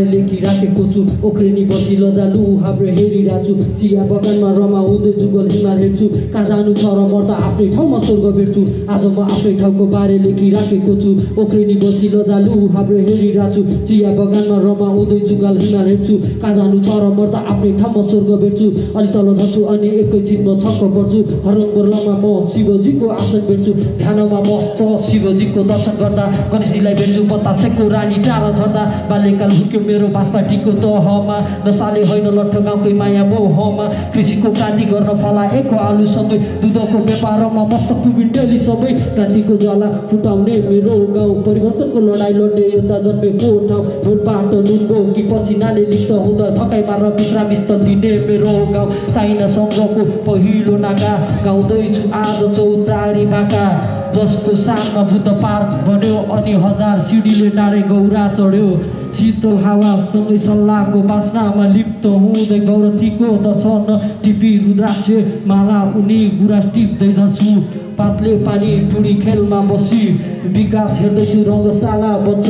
बारे लेखिराखेको छु ओख्रिनी बसी लजालु हाम्रो हेरिरहेछु चिया बगानमा रमाउँदै जुगल हिमाल हेर्छु कहाँ जानु छ र मर्दा आफ्नै ठाउँमा स्वर्ग भेट्छु आज म आफ्नै ठाउँको बारे लेखिराखेको छु ओख्रिनी बसी लजालु हाम्रो हेरिरहेछु चिया बगानमा रमाउँदै जुगल हिमाल हेर्छु कहाँ जानु छ र मर्दा आफ्नै ठाउँमा स्वर्ग भेट्छु अलि तल झर्छु अनि एकैछिनमा छक्क पर्छु हरङ बर्लामा म शिवजीको आसन भेट्छु ध्यानमा मस्त शिवजीको दर्शन गर्दा गणेशजीलाई भेट्छु बतासेको रानी टाढा झर्दा बाल्यकाल हुक्यो मेरो बाँसपाटीको तहमा नसाले होइन लट्ठ गाउँकै माया मोहमा कृषिको क्रान्ति गर्न फलाएको आलुसँगै दुधको व्यापारमा मस्त कुबिन्डेली सबै क्रान्तिको ज्वाला फुटाउने मेरो गाउँ परिवर्तनको लडाइँ लड्ने योद्धा जन्मेको ठाउँ भोटबाट नुनको कि पसिनाले लिप्त हुँदा थकाइ मार्न विश्राम स्थल दिने मेरो गाउँ चाइना सङ्घको पहिलो नाका गाउँदैछु आज चौतारी भाका जसको साथमा बुद्ध पार्क बन्यो अनि हजार सिडीले डाँडे गौरा चढ्यो शीतल हावासँगै सल्लाहको बास्नामा लिप्त हुँदै गौरतीको दर्शन टिपी रुद्राक्ष माला उनी गुराँस टिप्दै झर्छु पातले पानी टुडी खेलमा बसी विकास हेर्दैछु रङ्गशाला बच्च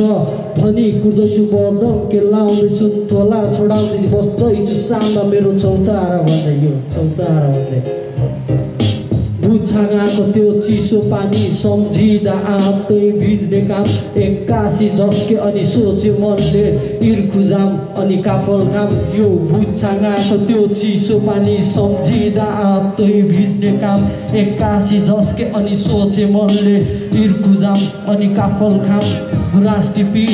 भनी कुर्दैछु बदम केलाउँदैछु थोला छोडाउँदै बस्दैछु साममा मेरो चौतारा भन्दै यो चौतारा भन्दै छाँगाको त्यो चिसो पानी सम्झिँदा आँतै भिज्ने काम एक्कासी झस्के अनि सोचे मनले इर्खुजाम अनि काफल घाम यो भुछाँगाको त्यो चिसो पानी सम्झिँदा आँतै भिज्ने काम एक्कासी झस्के अनि सोचे मनले इर्खुजाम अनि काफल घाम गुराँस टिपी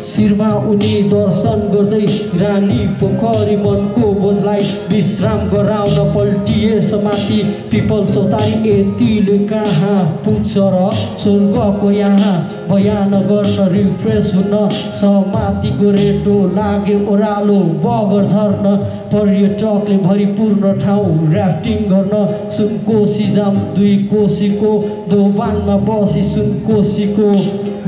शिरमा उनी दर्शन गर्दै रानी पोखरी मनको बोझलाई विश्राम गराउन पल्टिए समाती पिपल चौतारी यतिले कहाँ पुग्छ र स्वर्गको यहाँ बयान गर्न रिफ्रेस हुन समाती गोरेटो लाग्यो ओह्रालो बगर झर्न पर्यटकले भरिपूर्ण ठाउँ ऱ्याफ्टिङ गर्न सुनकोसी जाम 2 कोसीको दोबानमा बसी सुनकोसीको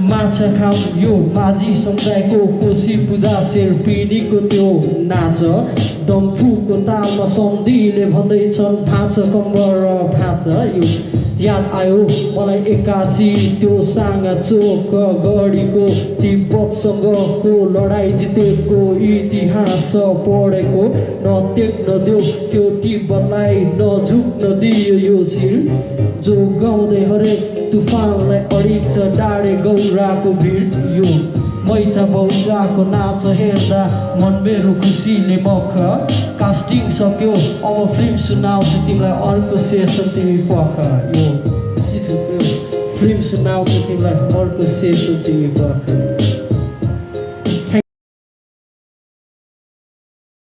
माछा खाऊ यो माझी समुदायको कोसी पूजा शेर्पिनीको त्यो नाच डम्फुको तालमा सन्धिले भन्दैछन् भाँच कम्बर भाँच यो याद आयो मलाई एक्कासी त्यो साँगा चोक गढीको तिब्बतसँगको लडाइँ जितेको इतिहास पढेको नतेक्न देऊ त्यो तिब्बतलाई नझुक्न दियो यो शिर जो गाउँदै हरेक तुफानलाई अडिन्छ डाँडे गौराको भिड यो मैथा बौजाको नाच हेर्दा मन मेरो खुसीले मख कास्टिङ सक्यो अब फिल्म सुनाउँछु तिमीलाई अर्को सेसन तिमी पख यो फिल्म सुनाउँछु तिमीलाई अर्को सेसन तिमी पख